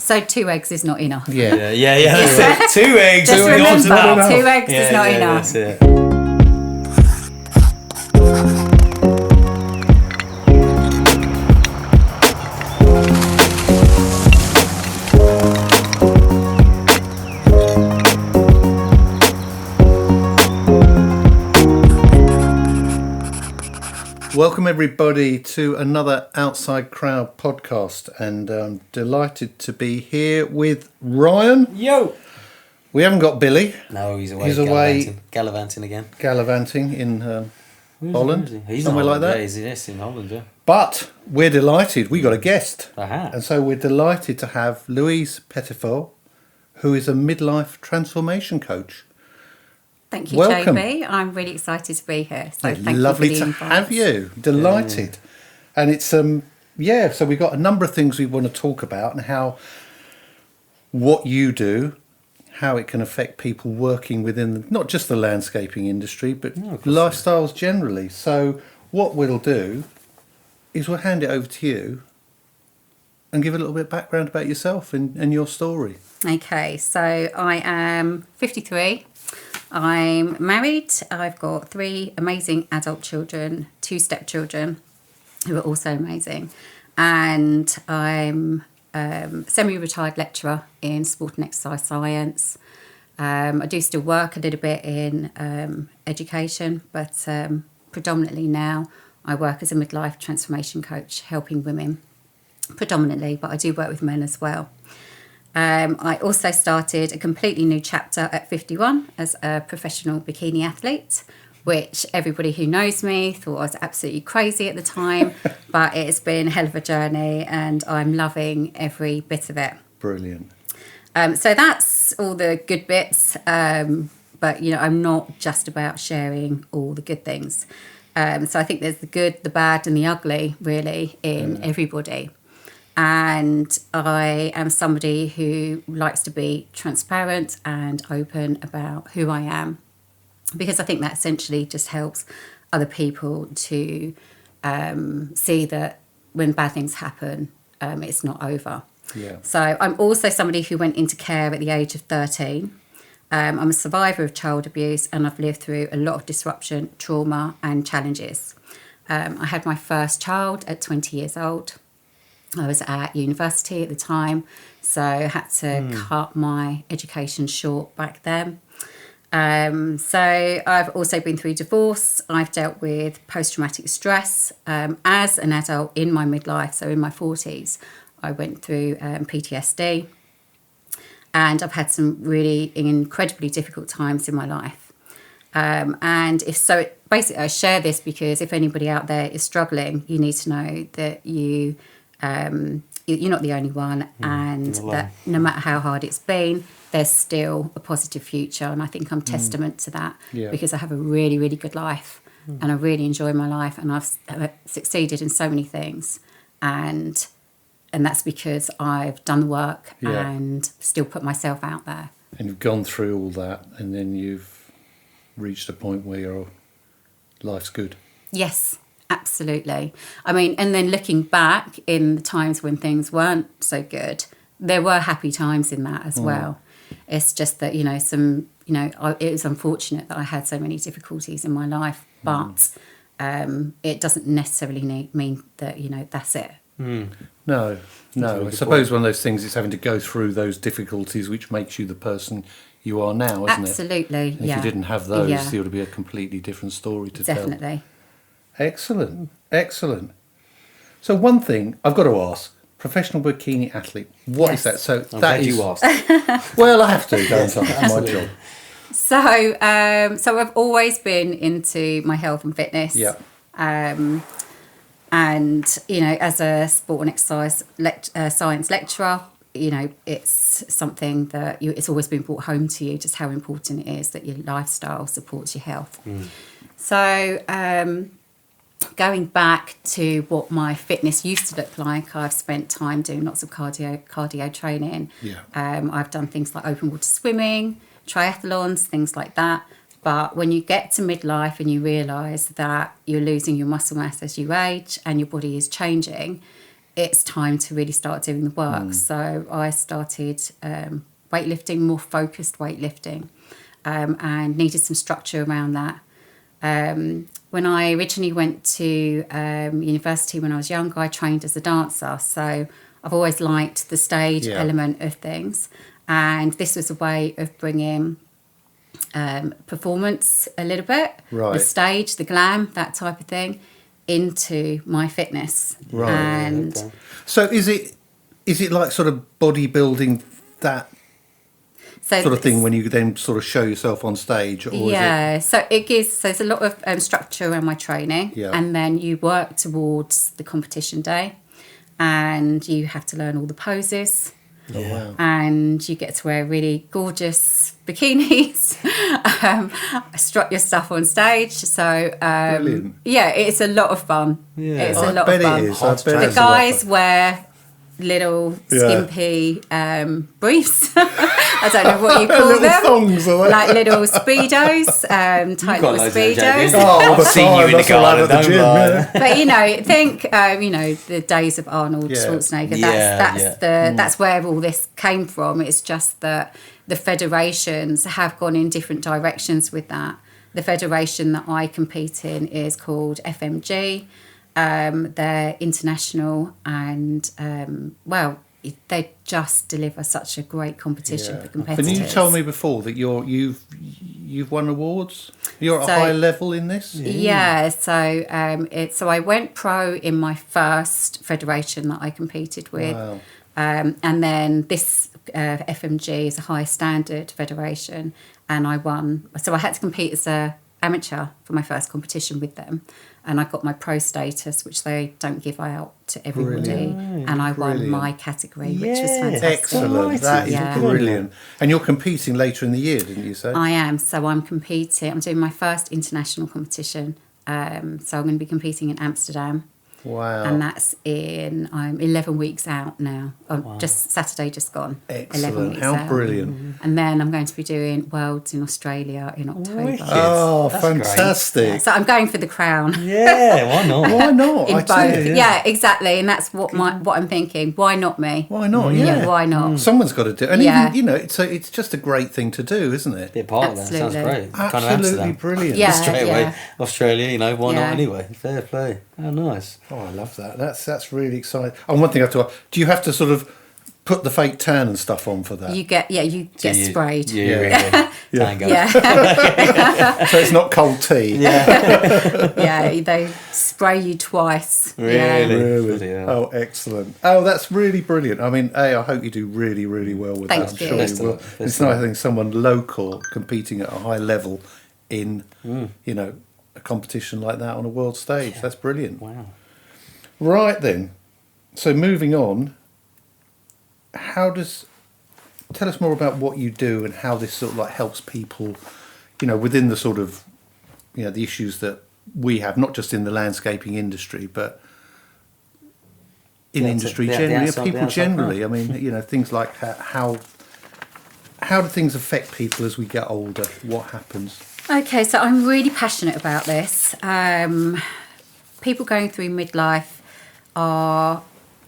So 2 eggs is not enough. Yeah. That's it. 2 eggs. Just remember, 2 eggs Yeah, is not yeah, enough. That's it. Welcome everybody to another Outside Crowd podcast, and I'm delighted to be here with Ryan. Yo. We haven't got Billy. No, he's away. He's away Gallivanting again. Gallivanting in Holland, He's somewhere like that. Yeah, he's in Holland, yeah. But we're delighted. We got a guest, Aha. and so we're delighted to have Louise Pettafor, who is a midlife transformation coach. Thank you, Welcome. JB. I'm really excited to be here. So It's thank lovely you for the to invite. have you. Delighted. And it's so we've got a number of things we want to talk about, and how what you do, how it can affect people working within not just the landscaping industry, but lifestyles generally. So what we'll do is we'll hand it over to you and give a little bit of background about yourself and your story. Okay, so I am 53. I'm married. I've got 3 amazing adult children, 2 stepchildren who are also amazing. And I'm semi-retired lecturer in sport and exercise science. I do still work a little bit in education, but predominantly now I work as a midlife transformation coach, helping women predominantly, but I do work with men as well. I also started a completely new chapter at 51 as a professional bikini athlete, which everybody who knows me thought I was absolutely crazy at the time, but it's been a hell of a journey and I'm loving every bit of it. Brilliant. So that's all the good bits, but I'm not just about sharing all the good things. So I think there's the good, the bad and the ugly really in everybody. And I am somebody who likes to be transparent and open about who I am, because I think that essentially just helps other people to see that when bad things happen, it's not over. Yeah. So I'm also somebody who went into care at the age of 13. I'm a survivor of child abuse, and I've lived through a lot of disruption, trauma and challenges. I had my first child at 20 years old. I was at university at the time, so I had to cut my education short back then. So I've also been through divorce. I've dealt with post-traumatic stress as an adult in my midlife, so in my 40s. I went through PTSD, and I've had some really incredibly difficult times in my life. And basically I share this because if anybody out there is struggling, you need to know that you're not the only one, and that no matter how hard it's been, there's still a positive future. And I think I'm testament to that, because I have a really, really good life and I really enjoy my life, and I've succeeded in so many things, and that's because I've done the work and still put myself out there. And you've gone through all that, and then you've reached a point where your life's good. Yes. Absolutely. I mean, and then looking back in the times when things weren't so good, there were happy times in that as well. It's just that, it was unfortunate that I had so many difficulties in my life, but it doesn't necessarily mean that, that's it. No. I suppose one of those things is having to go through those difficulties which makes you the person you are now, isn't it? Absolutely, And if you didn't have those, it would be a completely different story to tell. Definitely. Excellent. So one thing I've got to ask, professional bikini athlete, what is that? So I'm that glad is... you asked. Well, I have to, don't I? It's my job. So I've always been into my health and fitness. Yeah. And, as a sport and exercise science lecturer, it's something that it's always been brought home to you, just how important it is that your lifestyle supports your health. So going back to what my fitness used to look like, I've spent time doing lots of cardio training. Yeah. I've done things like open water swimming, triathlons, things like that. But when you get to midlife and you realise that you're losing your muscle mass as you age and your body is changing, it's time to really start doing the work. So I started weightlifting, more focused weightlifting, and needed some structure around that. When I originally went to university when I was younger, I trained as a dancer. So I've always liked the stage element of things. And this was a way of bringing performance a little bit, the stage, the glam, that type of thing, into my fitness. Right. And so is it like sort of bodybuilding, that so sort of thing, when you then sort of show yourself on stage? Or so it gives, so there's a lot of structure around my training, and then you work towards the competition day, and you have to learn all the poses. Oh, wow. And you get to wear really gorgeous bikinis, strut your stuff on stage. So Brilliant. Yeah, it's a lot of fun. Yeah. It's I a lot bet of fun. it is. I bet The it's a lot of guys fun. wear little skimpy briefs. I don't know what you call Little them. thongs, are they? Like little speedos, tight got little loads of those, speedos. Jackie. Oh, the I've seen you time, in the that's all garden, over the don't gym, I? yeah. But you know, think the days of Arnold Yeah. Schwarzenegger. Yeah, That's where all this came from. It's just that the federations have gone in different directions with that. The federation that I compete in is called FMG. They're international, and they just deliver such a great competition for competitors. And you told me before that you've won awards. You're at a So- high level in this. Yeah, so so I went pro in my first federation that I competed with, Wow. and then this FMG is a high standard federation, and I won. So I had to compete as a amateur for my first competition with them, and I got my pro status, which they don't give out to everybody, and I won Brilliant. my category, which was Yeah. fantastic. Excellent. That is Yeah. brilliant. And you're competing later in the year, didn't you say? I am. So I'm competing. I'm doing my first international competition. So I'm going to be competing in Amsterdam. Wow. And that's I'm 11 weeks out now. Just Saturday just gone. 11 Excellent. weeks How out. brilliant. And then I'm going to be doing Worlds in Australia in October. Wicked. Oh, That's great. fantastic. Yeah, so I'm going for the crown. Yeah, why not? Why not? In I tell both. you, Yeah, exactly. And that's what I'm thinking. Why not me? Why not? Yeah, Yeah. why not? Someone's got to do it. And Yeah. even, it's just a great thing to do, isn't it? Be a part of that. Sounds Absolutely. great. Kind of Absolutely Amsterdam. brilliant. Yeah. Straight away. Australia, why Yeah. not anyway? Fair play. How nice. Oh, I love that. That's really exciting. And one thing I have to ask, do you have to sort of put the fake tan and stuff on for that? You get sprayed. Yeah, Yeah. really. Tango. Yeah. So it's not cold tea. Yeah, they spray you twice. Really? Yeah. Bloody hell. Oh, excellent. Oh, that's really brilliant. I mean, I hope you do really, really well with Thank that. you. I'm sure Best you of will. luck. Best It's of nice, luck. I think, someone local competing at a high level in, a competition like that on a world stage. That's brilliant. Wow. Right then. So moving on, tell us more about what you do and how this sort of like helps people, within the sort of, the issues that we have, not just in the landscaping industry, but in The industry outside- generally, the outside- people the outside generally. I mean, things like how do things affect people as we get older? What happens? Okay, so I'm really passionate about this. People going through midlife are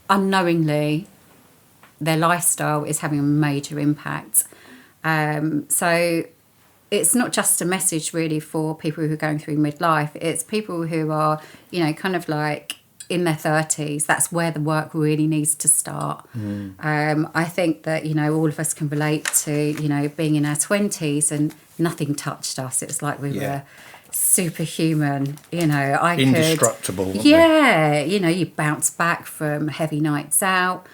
unknowingly, their lifestyle is having a major impact. So it's not just a message really for people who are going through midlife. It's people who are, kind of like in their 30s. That's where the work really needs to start. I think that, all of us can relate to, being in our 20s and nothing touched us. It was like we were superhuman, Indestructible, weren't Yeah, you bounce back from heavy nights out.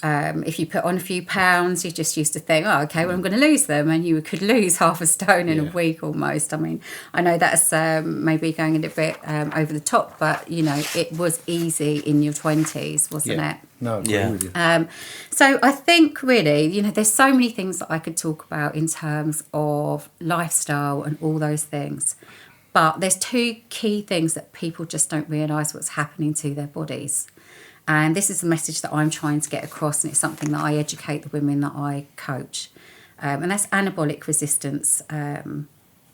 If you put on a few pounds, you just used to think, oh, okay, well, I'm going to lose them. And you could lose half a stone in a week almost. I mean, I know that's maybe going a little bit over the top, but, it was easy in your 20s, wasn't it? No, I agree Yeah. with you. So I think really, there's so many things that I could talk about in terms of lifestyle and all those things. But there's two key things that people just don't realise what's happening to their bodies. And this is the message that I'm trying to get across, and it's something that I educate the women that I coach. And that's anabolic resistance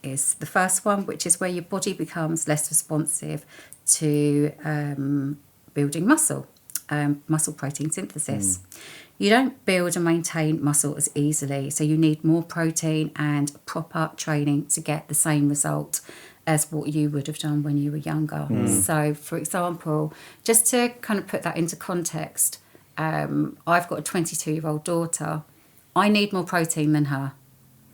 is the first one, which is where your body becomes less responsive to building muscle. muscle protein synthesis. You don't build and maintain muscle as easily, so you need more protein and proper training to get the same result as what you would have done when you were younger. So, for example, just to kind of put that into context, I've got a 22-year-old daughter. I need more protein than her.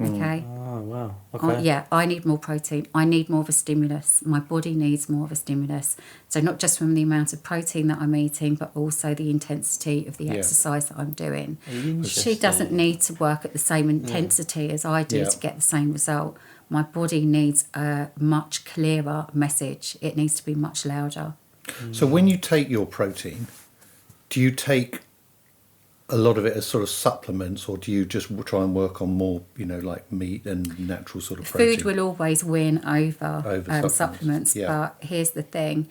Okay. Oh, wow. Okay. Yeah, I need more protein. I need more of a stimulus. My body needs more of a stimulus. So not just from the amount of protein that I'm eating, but also the intensity of the exercise that I'm doing. She doesn't need to work at the same intensity as I do to get the same result. My body needs a much clearer message. It needs to be much louder. So when you take your protein, do you take a lot of it as sort of supplements, or do you just try and work on more, like meat and natural sort of protein? Food will always win over supplements. Yeah. But here's the thing.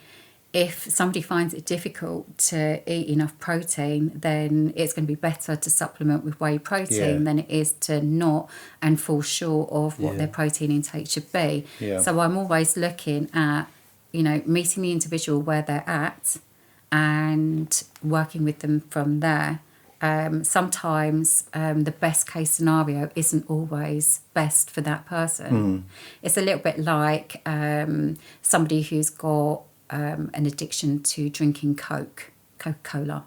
If somebody finds it difficult to eat enough protein, then it's going to be better to supplement with whey protein than it is to not and fall short of what their protein intake should be. Yeah. So I'm always looking at, meeting the individual where they're at and working with them from there. Sometimes the best case scenario isn't always best for that person. It's a little bit like somebody who's got an addiction to drinking Coca-Cola.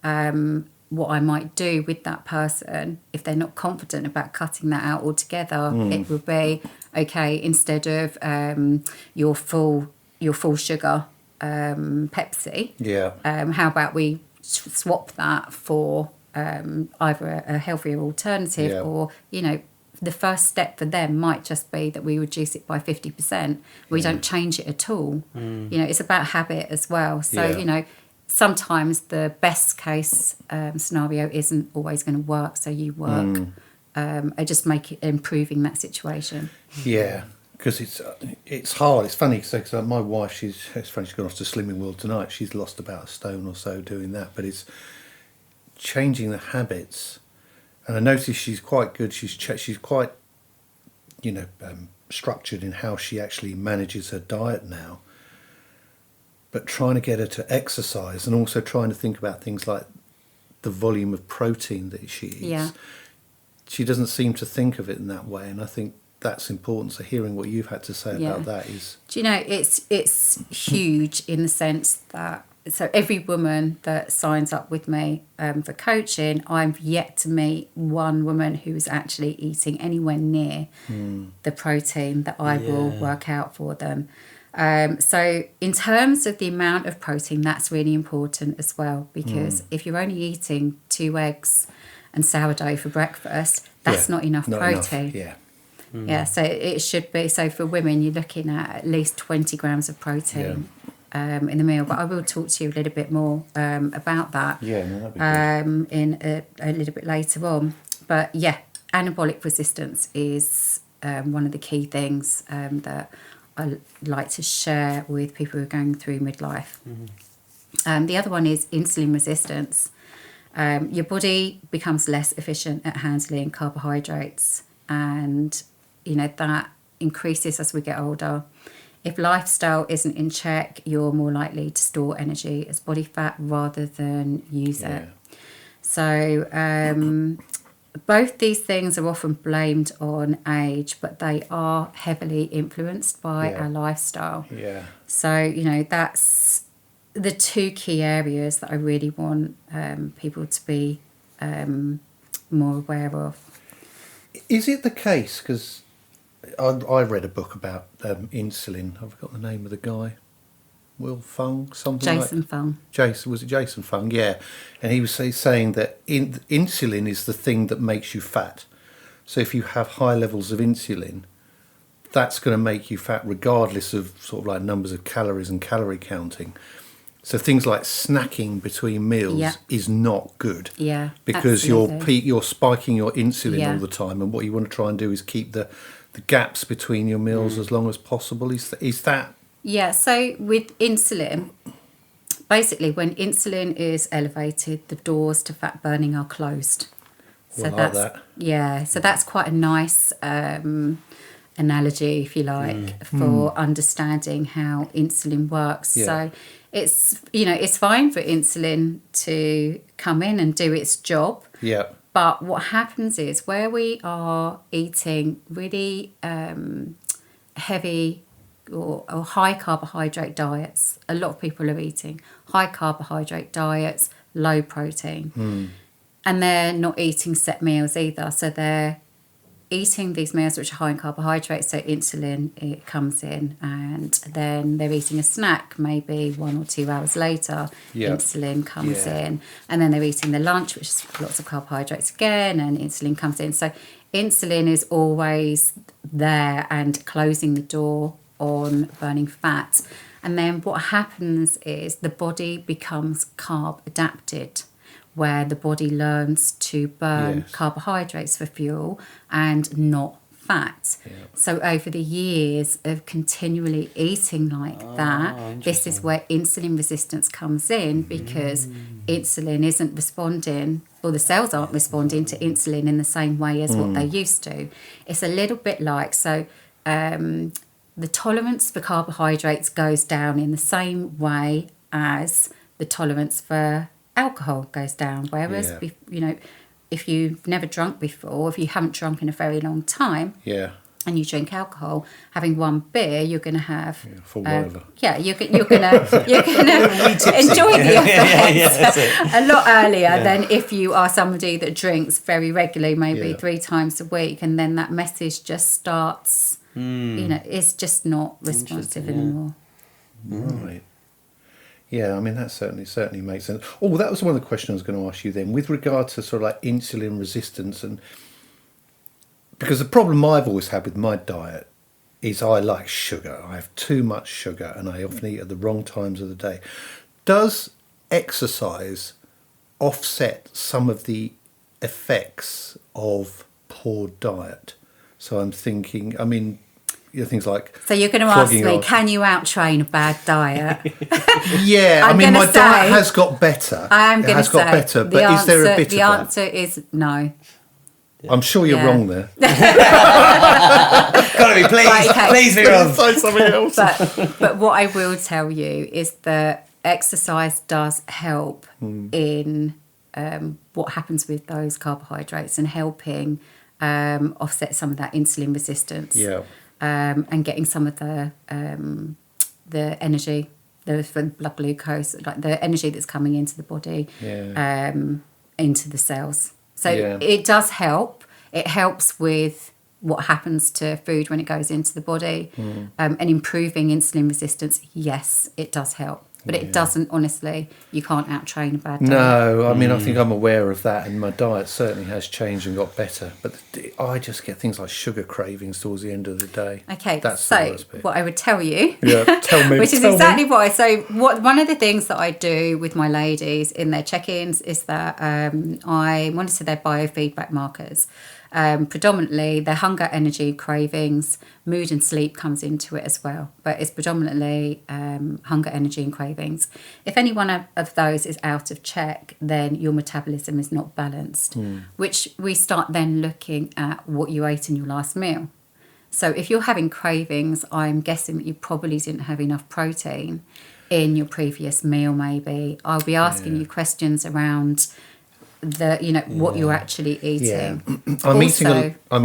What I might do with that person, if they're not confident about cutting that out altogether, it will be, okay, instead of your full sugar Pepsi, how about we swap that for either a healthier alternative or, the first step for them might just be that we reduce it by 50%. We don't change it at all. It's about habit as well. So, sometimes the best case scenario isn't always going to work. So you work at just improving that situation. Yeah. Because it's hard. It's funny because my wife, it's funny, she's gone off to Slimming World tonight. She's lost about a stone or so doing that. But it's changing the habits. And I notice she's quite good. She's quite, structured in how she actually manages her diet now. But trying to get her to exercise and also trying to think about things like the volume of protein that she eats. She doesn't seem to think of it in that way. And I think that's important. So hearing what you've had to say about that is... Do you know, it's huge in the sense that, so every woman that signs up with me for coaching, I've yet to meet one woman who is actually eating anywhere near the protein that I will work out for them. So in terms of the amount of protein, that's really important as well, because if you're only eating 2 eggs and sourdough for breakfast, that's not enough protein. Yeah, so it should be. So for women, you're looking at least 20 grams of protein in the meal. But I will talk to you a little bit more about that that'd be good. in a little bit later on. But anabolic resistance is one of the key things that I like to share with people who are going through midlife. The other one is insulin resistance. Your body becomes less efficient at handling carbohydrates, and that increases as we get older. If lifestyle isn't in check, you're more likely to store energy as body fat rather than use it. So both these things are often blamed on age, but they are heavily influenced by our lifestyle. So, that's the 2 key areas that I really want people to be more aware of. Is it the case, because I read a book about insulin. I've forgot the name of the guy. Will Fung, something Jason Fung. Was it Jason Fung? Yeah. And he was saying that insulin is the thing that makes you fat. So if you have high levels of insulin, that's going to make you fat regardless of sort of like numbers of calories and calorie counting. So things like snacking between meals is not good. Because you're spiking your insulin all the time, and what you want to try and do is keep the gaps between your meals as long as possible. Is that... Yeah, so with insulin, basically when insulin is elevated, the doors to fat burning are closed. So so that's quite a nice analogy, if you like, for understanding how insulin works. So it's it's fine for insulin to come in and do its job. Yeah. But what happens is where we are eating really heavy or high carbohydrate diets, a lot of people are eating high carbohydrate diets, low protein. And they're not eating set meals either. So they're eating these meals which are high in carbohydrates, so insulin, it comes in, and then they're eating a snack maybe 1 or 2 hours later, insulin comes in, and then they're eating the lunch, which is lots of carbohydrates again, and insulin comes in. So insulin is always there and closing the door on burning fat. And then what happens is the body becomes carb adapted, where the body learns to burn carbohydrates for fuel and not fat. So over the years of continually eating like that, this is where insulin resistance comes in, because insulin isn't responding, or the cells aren't responding to insulin in the same way as what they used to. It's a little bit like, so the tolerance for carbohydrates goes down in the same way as the tolerance for alcohol goes down. Whereas, if you've never drunk before, if you haven't drunk in a very long time, and you drink alcohol, having one beer, you're going to have full whatever. You're gonna enjoy the effects a lot earlier than if you are somebody that drinks very regularly, maybe 3 times a week, and then that message just starts. It's just not responsive anymore. Right. Yeah, I mean, that certainly makes sense. Oh, that was one of the questions I was going to ask you then, with regard to sort of like insulin resistance. And because the problem I've always had with my diet is I like sugar. I have too much sugar, and I often eat at the wrong times of the day. Does exercise offset some of the effects of poor diet? So I'm thinking, I mean, things like... So you're going to ask me, can you out-train a bad diet? Yeah, I mean, my diet has got better. I am going to say, got better, but is there a bit of that? The answer is no. I'm sure you're wrong there. Gotta be, please be wrong. Say something else. But what I will tell you is that exercise does help in what happens with those carbohydrates and helping offset some of that insulin resistance. Yeah. And getting some of the energy, the blood glucose, like the energy that's coming into the body, into the cells. So it does help. It helps with what happens to food when it goes into the body, and improving insulin resistance. Yes, it does help. But it doesn't, honestly, you can't out-train a bad diet. No, I mean, I think I'm aware of that, and my diet certainly has changed and got better. But I just get things like sugar cravings towards the end of the day. Okay, that's so what I would tell you, tell me, which is exactly what I say. One of the things that I do with my ladies in their check-ins is that I monitor their biofeedback markers. Predominantly their hunger, energy, cravings, mood and sleep comes into it as well, but it's predominantly hunger, energy and cravings. If any one of those is out of check, then your metabolism is not balanced, which we start then looking at what you ate in your last meal. So if you're having cravings, I'm guessing that you probably didn't have enough protein in your previous meal. Maybe I'll be asking you questions around what you're actually eating. I'm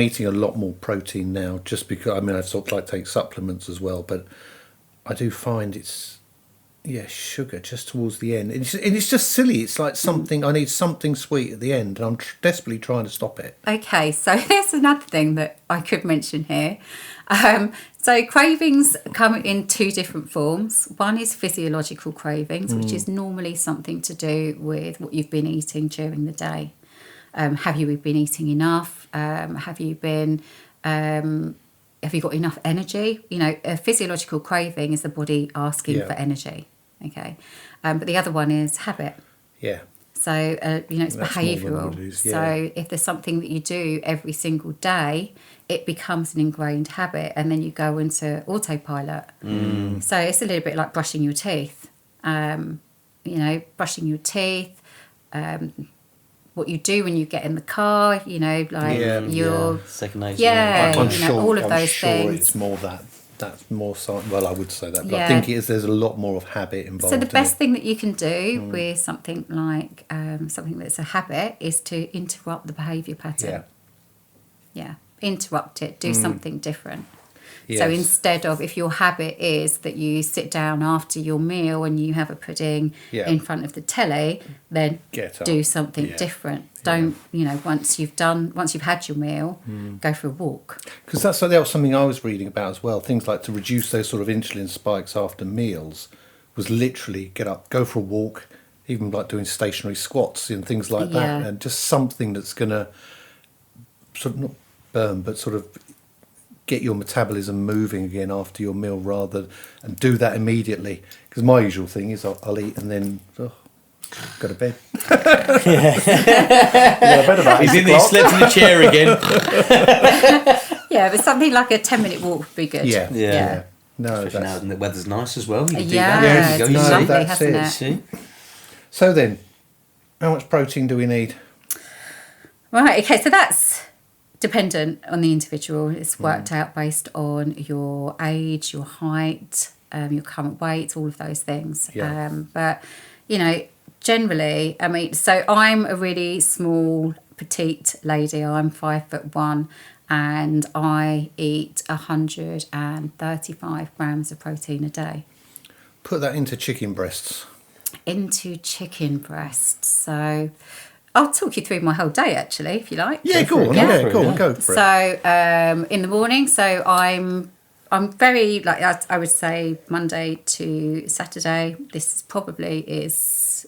eating a lot more protein now, just because I sort of like take supplements as well, but I do find it's sugar just towards the end. It's just silly. It's like something I need something sweet at the end, and I'm desperately trying to stop it. Okay, so there's another thing that I could mention here. So cravings come in 2 different forms. One is physiological cravings, which is normally something to do with what you've been eating during the day. Have you been eating enough? Have you got enough energy? A physiological craving is the body asking for energy. Okay, but the other one is habit. Yeah. So, it's behavioural. So if there's something that you do every single day, it becomes an ingrained habit, and then you go into autopilot. So it's a little bit like brushing your teeth. Brushing your teeth, what you do when you get in the car, your... Second nature. Yeah, all of those things. It's more that that's more well, I would say that, but I Yeah. think there's a lot more of habit involved. So the in best it. thing that you can do with something like something that's a habit is to interrupt the behaviour pattern. Yeah, interrupt it. Do something different. So Yes. instead of, if your habit is that you sit down after your meal and you have a pudding Yeah. in front of the telly, then Get up. do something Yeah. different. Don't, once you've had your meal, go for a walk. Because that was something I was reading about as well. Things like to reduce those sort of insulin spikes after meals was literally get up, go for a walk, even like doing stationary squats and things like that, Yeah. and just something that's going to sort of not burn, but sort of get your metabolism moving again after your meal, and do that immediately. Because my usual thing is I'll eat and then go to bed. Go to bed about He's 8 in there, he o'clock. slept in the chair again. Yeah, but something like a 10-minute walk would be good. Yeah. Yeah. No, Especially now that's... when the weather's nice as well. You can do Yeah, that. Yes, There you it's go. no, lovely, that's hasn't it. it? See? So then, how much protein do we need? Right, okay, so that's dependent on the individual. It's worked out based on your age, your height, your current weight, all of those things. Yeah. But, generally, so I'm a really small, petite lady. I'm 5'1", and I eat 135 grams of protein a day. Put that into chicken breasts. Into chicken breasts. So I'll talk you through my whole day, actually, if you like. Yeah, go on. Yeah. Yeah, go on. Go for it. So in the morning, so I'm very, like, I would say Monday to Saturday, this probably is,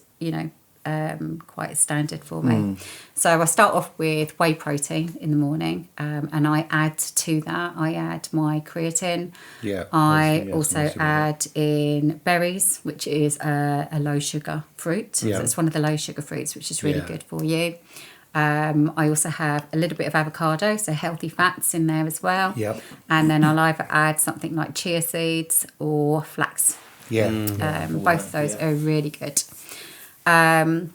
quite standard for me. So I start off with whey protein in the morning, and I add to that, I add my creatine. Yeah. I Yes, also yes, add in berries, which is a low sugar fruit. Yeah. So it's one of the low sugar fruits, which is really Yeah. good for you. I also have a little bit of avocado, so healthy fats in there as well. Yep. And then I'll either add something like chia seeds or flax. Yeah. Both of those are really good. And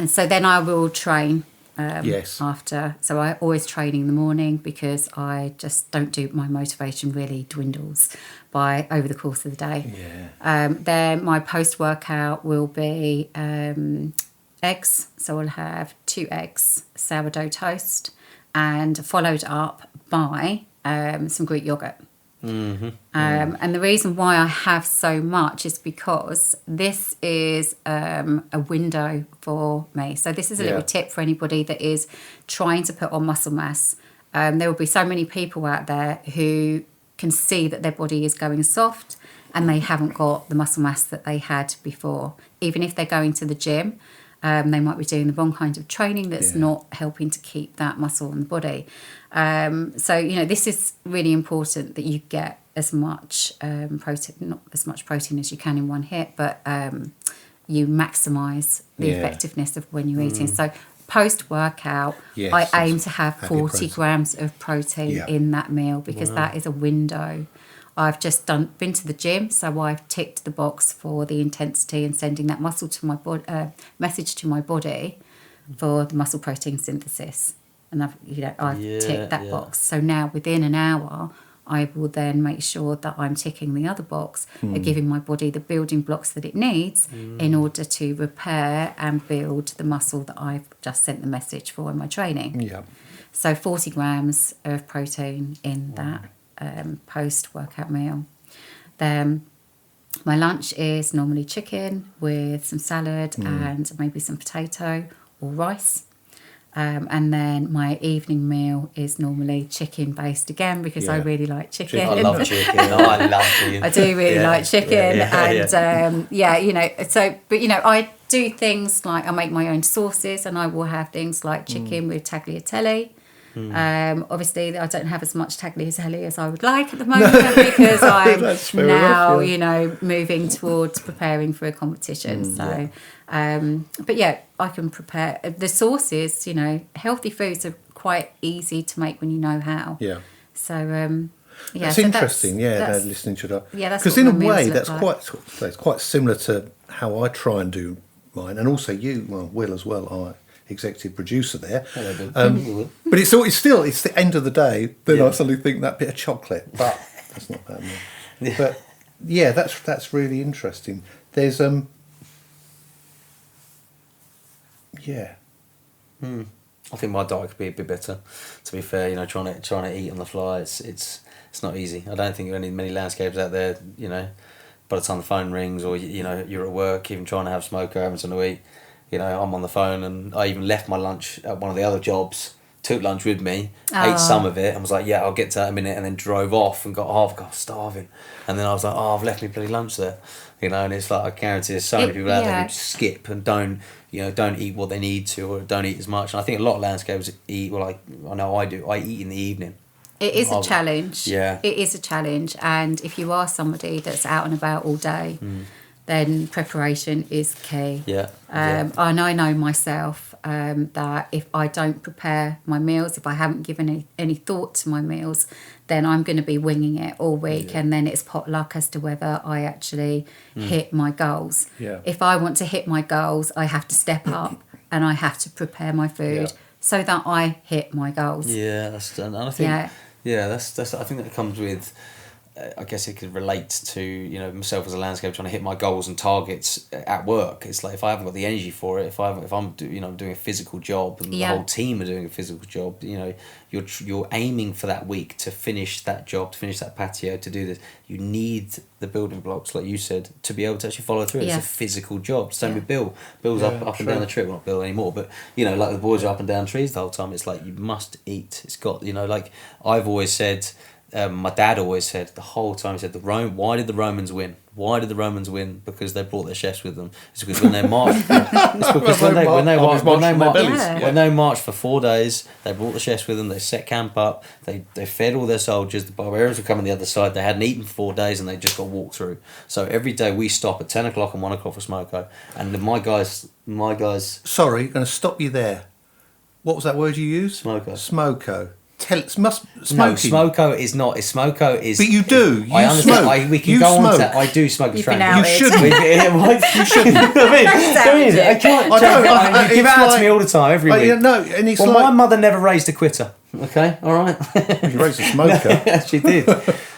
so then I will train Yes. after. So I always train in the morning because I just don't do, my motivation really dwindles by over the course of the day. Yeah. Then my post-workout will be eggs. So I'll have 2 eggs, sourdough toast, and followed up by some Greek yogurt. And the reason why I have so much is because this is a window for me. So this is a little Yeah. tip for anybody that is trying to put on muscle mass. There will be so many people out there who can see that their body is going soft and they haven't got the muscle mass that they had before. Even if they're going to the gym, they might be doing the wrong kind of training that's Yeah. not helping to keep that muscle in the body. So, this is really important that you get as much protein, not as much protein as you can in one hit, but you maximise the Yeah. effectiveness of when you're eating. So post-workout, Yes, I that's aim to have happy 40 protein. grams of protein Yeah. in that meal because that is a window. I've just been to the gym, so I've ticked the box for the intensity and sending that muscle to my body, message to my body for the muscle protein synthesis, and I've ticked that box. So now within an hour, I will then make sure that I'm ticking the other box and giving my body the building blocks that it needs in order to repair and build the muscle that I've just sent the message for in my training. Yeah. So 40 grams of protein in that post-workout meal. Then my lunch is normally chicken with some salad and maybe some potato or rice. And then my evening meal is normally chicken based again because I Yeah. really like chicken. I love chicken. I love chicken. I do really Yeah. like chicken, Yeah. I do things like I make my own sauces, and I will have things like chicken with tagliatelle. Obviously, I don't have as much tagliatelle as I would like at the moment because I'm That's fair now, enough, moving towards preparing for a competition. But yeah, I can prepare the sauces. Healthy foods are quite easy to make when you know how. Yeah. So It's so interesting, that's- listening to that. Yeah, that's because what in a my meals way look that's like. it's quite similar to how I try and do mine, and also you, Will as well, our executive producer there. Hello, But it's the end of the day. Then I suddenly think that bit of chocolate, but That's not a bad meal. But yeah, that's really interesting. There's yeah. I think my diet could be a bit better. To be fair, trying to eat on the fly, it's not easy. I don't think there are many landscapers out there. By the time the phone rings, or you're at work, even trying to have smoker, having something to eat. I'm on the phone, and I even left my lunch at one of the other jobs. Took lunch with me, ate some of it, and was like, yeah, I'll get to that in a minute, and then drove off and got half. God, starving, and then I was like, oh, I've left me bloody lunch there, and it's like, I guarantee there's so many people out there who just skip and don't eat what they need to, or don't eat as much. And I think a lot of landscapers eat. Well, I know I do. I eat in the evening. It is a challenge. Yeah, it is a challenge, and if you are somebody that's out and about all day, then preparation is key. Yeah. And I know myself that if I don't prepare my meals, if I haven't given any thought to my meals, then I'm going to be winging it all week, and then it's potluck as to whether I actually hit my goals. Yeah. If I want to hit my goals, I have to step up and I have to prepare my food so that I hit my goals. Yeah, that's done. And I think that's I think that comes with. I guess it could relate to myself as a landscaper trying to hit my goals and targets at work. It's like, if I haven't got the energy for it, if I'm doing a physical job, and the whole team are doing a physical job, you're aiming for that week to finish that job, to finish that patio, to do this. You need the building blocks, like you said, to be able to actually follow through. It's a physical job. Same with Bill. Bill's up and down the tree. Well, not Bill anymore, but like the boys are up and down trees the whole time. It's like, you must eat. It's got like I've always said. My dad always said the whole time, he said, why did the Romans win? Why did the Romans win? Because they brought their chefs with them. It's because when they marched, it's because when they marched for 4 days, they brought the chefs with them. They set camp up. They fed all their soldiers. The barbarians were coming the other side. They hadn't eaten for 4 days, and they just got walked through. So every day we stop at 10 o'clock and 1 o'clock for smoko. And my guys. Sorry, I'm going to stop you there. What was that word you used? Smoko. Smoking. No, smoko is not. Smoko is. But you do. I understand. Smoke. We can you go smoke. on to. I do smoke a train. You shouldn't. You shouldn't. I can't. You give it out to me all the time, every week. No, and it's my mother never raised a quitter. Okay, all right. She raised a smoker. She did.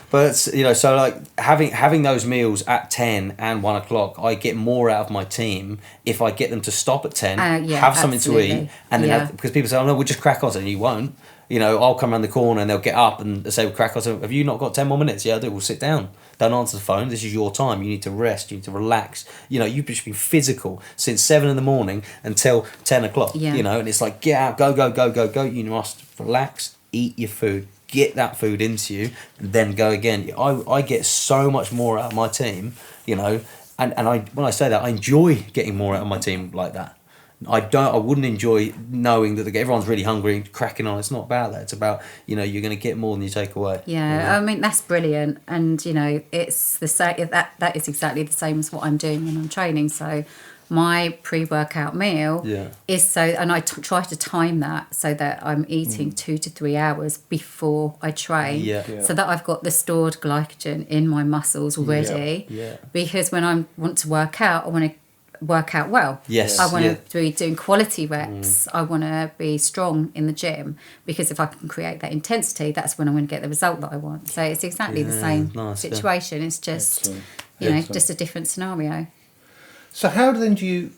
But so like having those meals at 10 and 1 o'clock, I get more out of my team if I get them to stop at 10, have something to eat, and then because people say, "Oh no, we'll just crack on," and you won't. I'll come around the corner and they'll get up and say, "We'll crack on." So, have you not got 10 more minutes? Yeah, I do. We'll sit down. Don't answer the phone. This is your time. You need to rest. You need to relax. You've just been physical since 7 a.m. until 10 o'clock. Yeah. And it's like, get out, go. You must relax, eat your food, get that food into you, and then go again. I get so much more out of my team, and when I say that, I enjoy getting more out of my team like that. I wouldn't enjoy knowing that everyone's really hungry and cracking on. It's not about that. It's about, you're going to get more than you take away. Yeah, I mean, that's brilliant. And, it's the same, that is exactly the same as what I'm doing when I'm training. So my pre-workout meal is and I try to time that so that I'm eating 2 to 3 hours before I train, so that I've got the stored glycogen in my muscles already. Because when I want to work out, I want to work out well. Yes. I want to be doing quality reps. I want to be strong in the gym, because if I can create that intensity, that's when I'm going to get the result that I want. So it's exactly the same situation. It's just, just a different scenario. So how then do you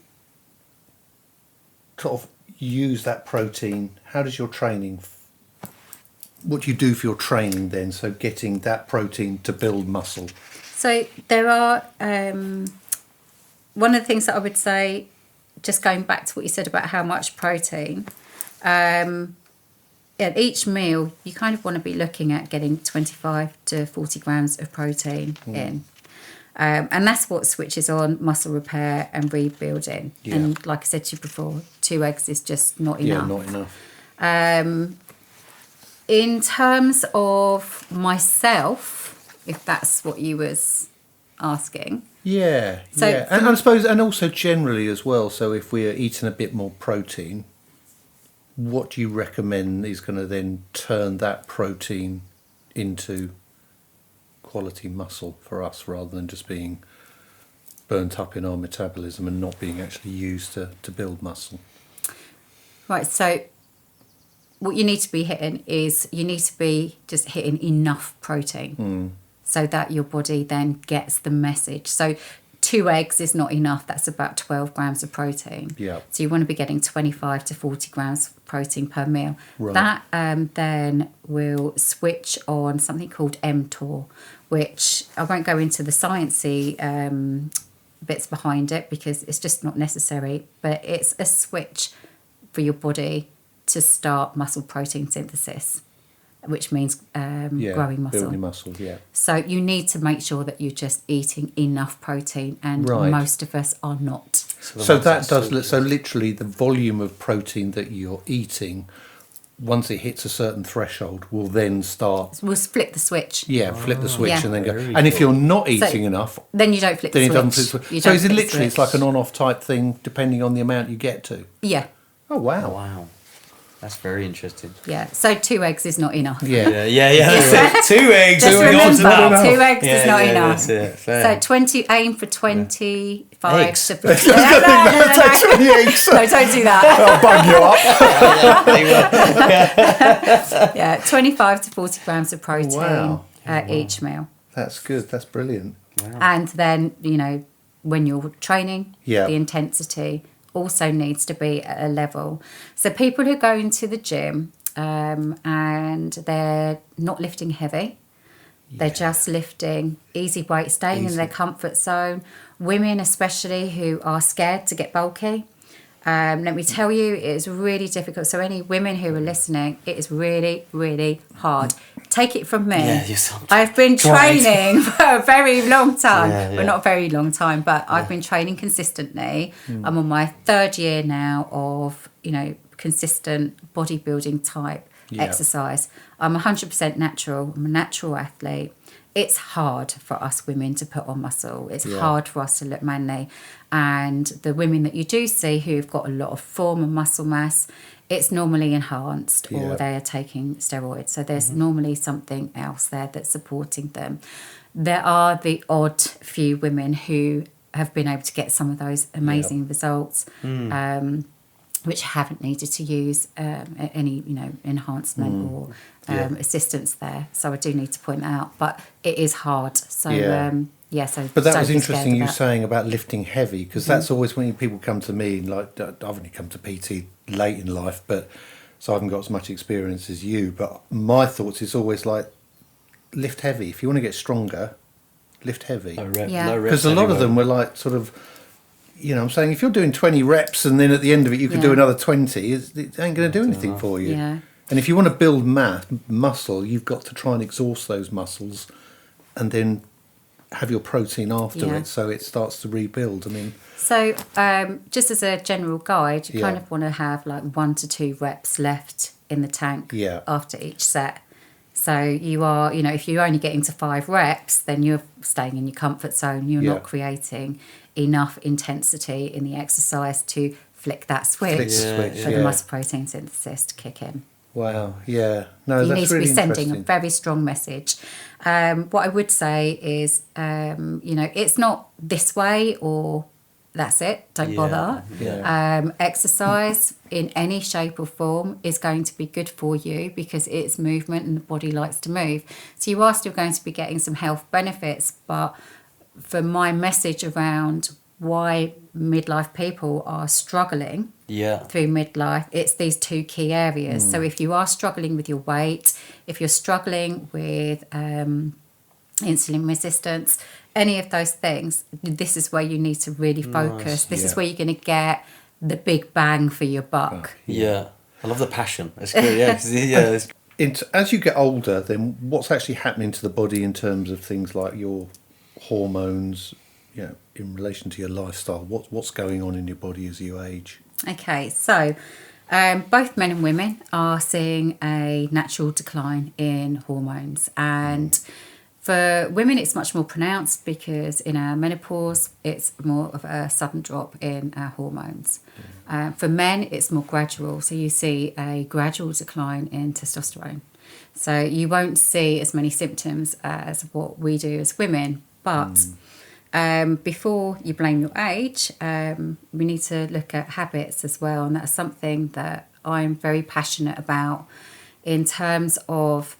sort of use that protein? How does your training, what do you do for your training then? So getting that protein to build muscle. So there are, one of the things that I would say, just going back to what you said about how much protein, at each meal, you kind of want to be looking at getting 25 to 40 grams of protein in. And that's what switches on muscle repair and rebuilding. Yeah. And like I said to you before, 2 eggs is just not enough. Yeah, not enough. In terms of myself, if that's what you was asking. Yeah, so yeah. And I suppose, and also generally as well, so if we're eating a bit more protein, what do you recommend is going to then turn that protein into quality muscle for us, rather than just being burnt up in our metabolism and not being actually used to build muscle? Right, so what you need to be hitting is, you need to be just hitting enough protein. so that your body then gets the message. So 2 eggs is not enough. That's about 12 grams of protein. Yeah. So you want to be getting 25 to 40 grams of protein per meal. Right. That then will switch on something called mTOR, which I won't go into the sciencey bits behind it because it's just not necessary, but it's a switch for your body to start muscle protein synthesis, which means growing muscle. Building muscle, yeah. So you need to make sure that you're just eating enough protein, and Right. most of us are not. So literally the volume of protein that you're eating, once it hits a certain threshold, will then start. We'll flip the switch. Yeah, flip the switch Yeah. and then go. Very And if cool. you're not eating enough, Then you don't flip then the it switch. doesn't flip the You switch. So don't is it flip the literally, it's switch. like an on-off type thing, depending on the amount you get to? Yeah, Oh, wow. Wow. That's very interesting. yeah. So 2 eggs is not enough. Yeah. That's it. 2 eggs. Just going on to remember, that. 2 eggs is not enough. That's it. Fair. So 20, aim for 25 Eggs. to... That's 20 eggs. No, don't do that. I'll bug you up. Yeah, 25 to 40 grams of protein Wow. each meal. That's good. That's brilliant. And then, when you're training, Yeah. the intensity also needs to be at a level. So people who go into the gym and they're not lifting heavy, they're just lifting easy weight, staying in their comfort zone. Women especially who are scared to get bulky. Let me tell you, it is really difficult. So any women who are listening, it is really, really hard. Take it from me. Yeah, yes, I've been tried. training for a very long time. Yeah. Well, not a very long time, but I've been training consistently. I'm on my 3rd year now of, consistent bodybuilding type exercise. I'm 100% natural. I'm a natural athlete. It's hard for us women to put on muscle. It's hard for us to look manly. And the women that you do see who've got a lot of form and muscle mass, it's normally enhanced or they are taking steroids. So there's normally something else there that's supporting them. There are the odd few women who have been able to get some of those amazing results, which haven't needed to use any, enhancement or assistance there. So I do need to point that out. But it is hard. So so. But that don't was be interesting scared you of that. saying about lifting heavy, because that's always when people come to me, like I've only come to PT late in life, but so I haven't got as much experience as you. But my thoughts is always like, lift heavy. If you want to get stronger, lift heavy. Low reps Because a lot of them were like sort of, I'm saying if you're doing 20 reps and then at the end of it you could do another 20, it ain't going to do anything for you. Yeah. And if you want to build muscle, you've got to try and exhaust those muscles and then have your protein after it so it starts to rebuild. So just as a general guide, you kind of want to have like 1 to 2 reps left in the tank after each set. So you are, if you're only getting to 5 reps, then you're staying in your comfort zone. You're not creating enough intensity in the exercise to flick that switch for the muscle protein synthesis to kick in. Wow, yeah. No, You that's need to really be sending a interesting. very strong message. What I would say is, it's not this way or that's it, don't bother. Exercise in any shape or form is going to be good for you because it's movement and the body likes to move. So you are still going to be getting some health benefits, but for my message around why midlife people are struggling through midlife, it's these 2 key areas. So if you are struggling with your weight, if you're struggling with insulin resistance, any of those things, this is where you need to really focus. This is where you're going to get the big bang for your buck. I love the passion. It's good. 'cause, As you get older, then what's actually happening to the body in terms of things like your hormones, in relation to your lifestyle? What's going on in your body as you age? Okay, so both men and women are seeing a natural decline in hormones, and for women it's much more pronounced because in our menopause it's more of a sudden drop in our hormones. For men it's more gradual, so you see a gradual decline in testosterone. So you won't see as many symptoms as what we do as women, but before you blame your age, we need to look at habits as well, and that's something that I'm very passionate about in terms of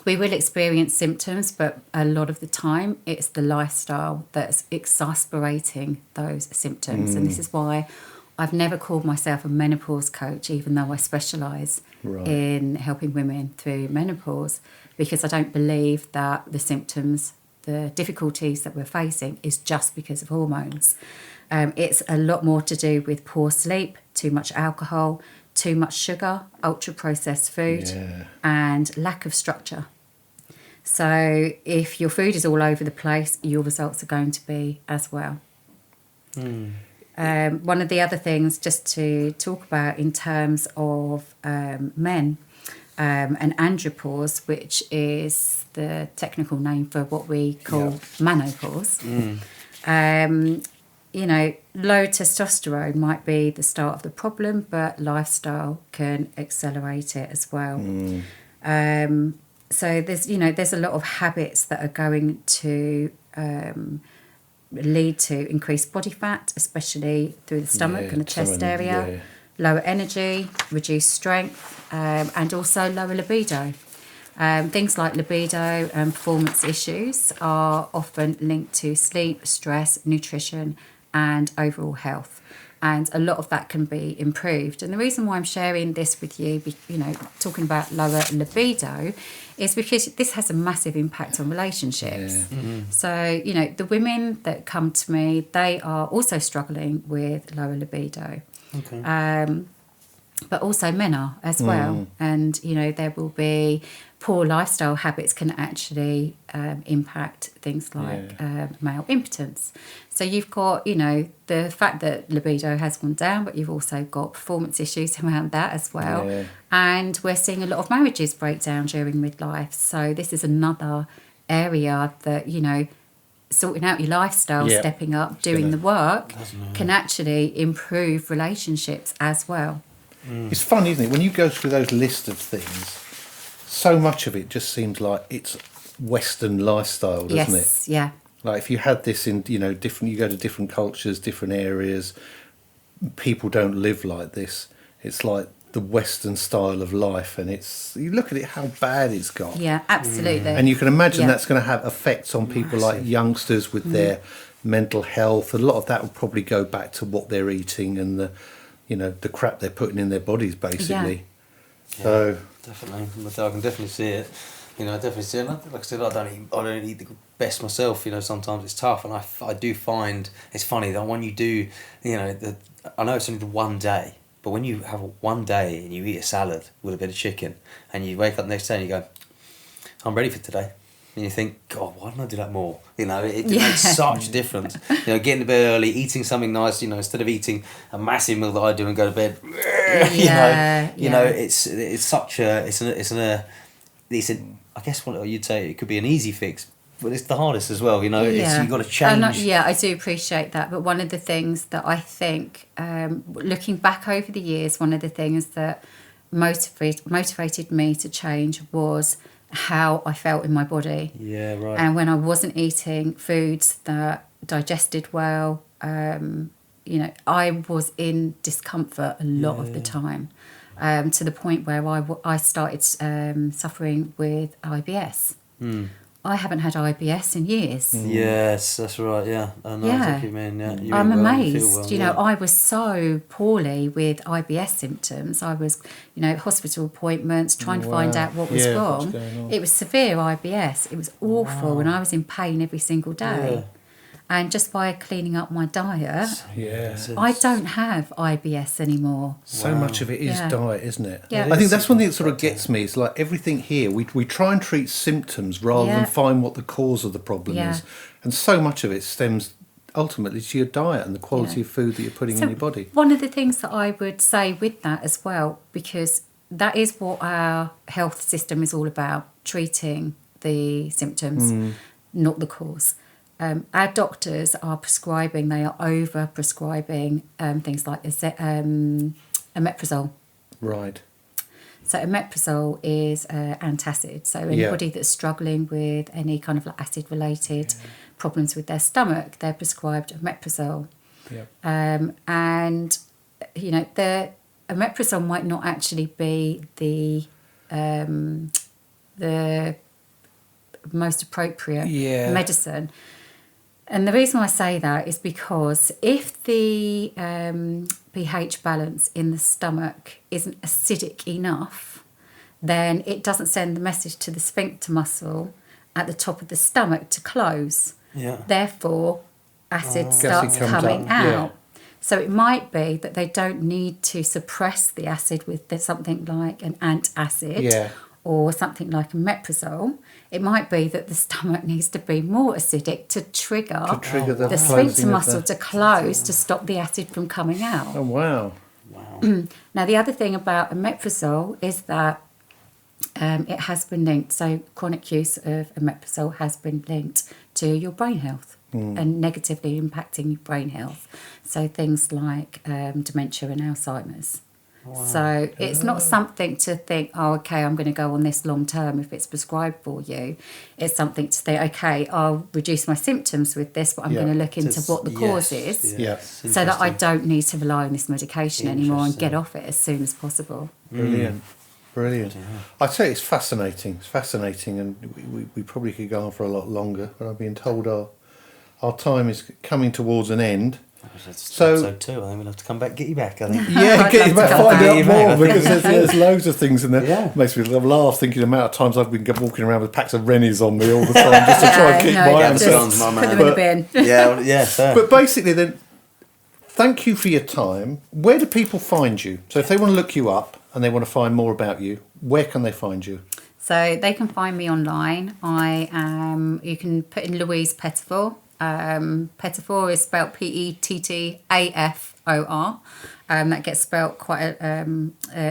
we will experience symptoms, but a lot of the time it's the lifestyle that's exasperating those symptoms. And this is why I've never called myself a menopause coach, even though I specialise in helping women through menopause, because I don't believe that the symptoms, the difficulties that we're facing is just because of hormones. It's a lot more to do with poor sleep, too much alcohol, too much sugar, ultra-processed food, and lack of structure. So if your food is all over the place, your results are going to be as well. One of the other things just to talk about in terms of men and andropause, which is the technical name for what we call menopause. You know, low testosterone might be the start of the problem, but lifestyle can accelerate it as well. So there's a lot of habits that are going to lead to increased body fat, especially through the stomach and the chest area, lower energy, reduced strength, and also lower libido. Things like libido and performance issues are often linked to sleep, stress, nutrition, and overall health. And a lot of that can be improved. And the reason why I'm sharing this with you, talking about lower libido, is because this has a massive impact on relationships. So, the women that come to me, they are also struggling with lower libido. But also men are as well. And, there will be poor lifestyle habits can actually impact things like male impotence. So you've got, the fact that libido has gone down, but you've also got performance issues around that as well. And we're seeing a lot of marriages break down during midlife. So this is another area that, sorting out your lifestyle, stepping up, doing the work can actually improve relationships as well. It's fun, isn't it? When you go through those lists of things, so much of it just seems like it's Western lifestyle, doesn't it? Yeah. Like if you had this in, different, you go to different cultures, different areas, people don't live like this. It's like the Western style of life, and you look at it, how bad it's got. Yeah, absolutely. And you can imagine that's going to have effects on people like youngsters with their mental health. A lot of that will probably go back to what they're eating and the crap they're putting in their bodies, basically. So definitely, I can definitely see it. I definitely see it. Like I said, I don't eat the best myself. Sometimes it's tough, and I do find it's funny that when you do, I know it's only the one day, but when you have one day and you eat a salad with a bit of chicken, and you wake up the next day and you go, I'm ready for today. And you think, God, why didn't I do that more? It makes such a difference. Getting to bed early, eating something nice. Instead of eating a massive meal that I do and go to bed. It's such a I guess what you'd say it could be an easy fix, but it's the hardest as well. You've got to change. I do appreciate that. But one of the things that I think, looking back over the years, one of the things that motivated me to change was how I felt in my body. Yeah, right. And when I wasn't eating foods that digested well, I was in discomfort a lot of the time, to the point where I started suffering with IBS. I haven't had IBS in years. Yes, that's right. Yeah, I know exactly what you mean. Yeah, I'm amazed. I was so poorly with IBS symptoms. I was, hospital appointments, trying to find out what was wrong. It was severe IBS. It was awful, and I was in pain every single day. Yeah. And just by cleaning up my diet, I don't have IBS anymore. So much of it is diet, isn't it? Yeah. I think that's one thing that sort of gets me. It's like everything here, we try and treat symptoms rather than find what the cause of the problem is. And so much of it stems ultimately to your diet and the quality of food that you're putting in your body. One of the things that I would say with that as well, because that is what our health system is all about, treating the symptoms, not the cause. Our doctors are prescribing, they are over-prescribing things like omeprazole. Right. So omeprazole is antacid. So anybody that's struggling with any kind of acid-related problems with their stomach, they're prescribed omeprazole. Yeah. And, the omeprazole might not actually be the the most appropriate Yeah. medicine. And the reason I say that is because if the pH balance in the stomach isn't acidic enough, then it doesn't send the message to the sphincter muscle at the top of the stomach to close. Yeah. Therefore, acid Acid starts comes coming up, out. yeah. So it might be that they don't need to suppress the acid with something like an antacid Yeah. or something like a omeprazole. It might be that the stomach needs to be more acidic to trigger, the the closing sphincter of muscle the- to close to stop the acid from coming out. Oh, wow. Wow. Now, the other thing about omeprazole is that it has been linked, so chronic use of omeprazole has been linked to your brain health and negatively impacting your brain health. So things like dementia and Alzheimer's. Wow. So it's not something to think, oh, okay, I'm going to go on this long term if it's prescribed for you. It's something to think, okay, I'll reduce my symptoms with this, but I'm Yeah. going to look into Just- what the yes, cause is. yes, So that I interesting. don't need to rely on this medication anymore and get Interesting. off it as soon as possible. Brilliant. Brilliant. I'd say it's fascinating. It's fascinating, and we probably could go on for a lot longer, but I've been told our time is coming towards an end. So- episode 2, I think we'll have to come back, get you back, I think. Yeah, I'd get you love to back, come find back. out Get you back, more, I think. because there's loads of things in there. Yeah. Makes me laugh thinking the amount of times I've been walking around with packs of Rennies on me all the time just to try and keep my yeah, hands just- up. Sounds my put man. them in the bin. Yeah, well, yeah, fair. But basically, then, thank you for your time. Where do people find you? So if they want to look you up and they want to find more about you, where can they find you? So they can find me online. You can put in Louise Pettafor. Pettafor is spelled Pettafor. That gets spelt quite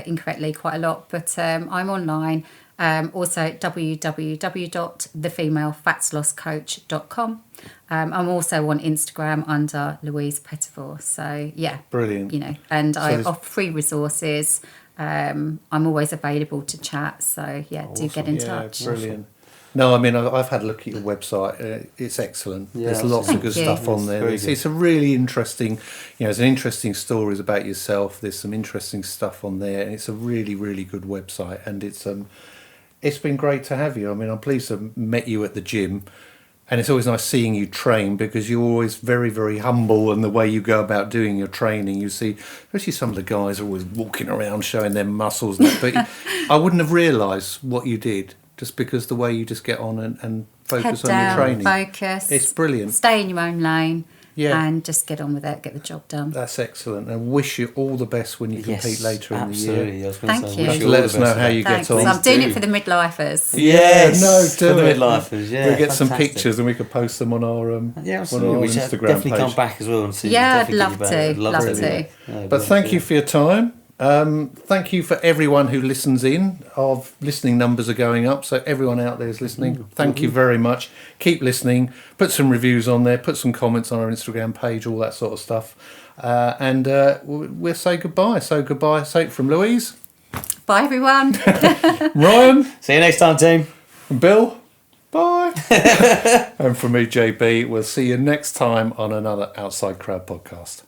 incorrectly quite a lot, but I'm online. Also www.thefemalefatslosscoach.com. I'm also on Instagram under Louise Pettafor. So yeah, Brilliant. you know, and So I there's- offer free resources. I'm always available to chat. So yeah, do get in touch. Brilliant. No, I mean, I've had a look at your website. It's excellent. Yeah, There's lots of Thank good you. stuff on It's there. very It's, good. it's a really interesting, there's an interesting stories about yourself. There's some interesting stuff on there. And it's a really, really good website. And it's been great to have you. I mean, I'm pleased to have met you at the gym. And it's always nice seeing you train because you're always very, very humble in the way you go about doing your training. You see, especially some of the guys are always walking around showing their muscles. And that, but I wouldn't have realised what you did just because the way you just get on and Head focus on your down, training. focus. It's brilliant. Stay in your own lane. Yeah. And just get on with it, get the job done. That's excellent. And wish you all the best when you compete later in the year. absolutely. I was gonna Thank say, you. wish Let all us the know best how of you that. get Thanks. on. I'm doing do. it for the midlifers. Yes, do for the it. midlifers. Yeah, We'll get some fantastic. pictures and we could post them on our Yeah, on our absolutely. We should Instagram definitely page. come back as well and see. Yeah, I'd definitely love get you back. to, I'd love do to. that. Yeah, But love thank to. you for your time. Thank you for everyone who listens in. Our listening numbers are going up, so everyone out there is listening. Thank you very much. Keep listening. Put some reviews on there. Put some comments on our Instagram page. All that sort of stuff. And we'll say goodbye. So goodbye. Say it from Louise, Bye, everyone. Ryan, See you next time, team. and Bill. Bye. And from me, JB. We'll see you next time on another Outside Crowd podcast.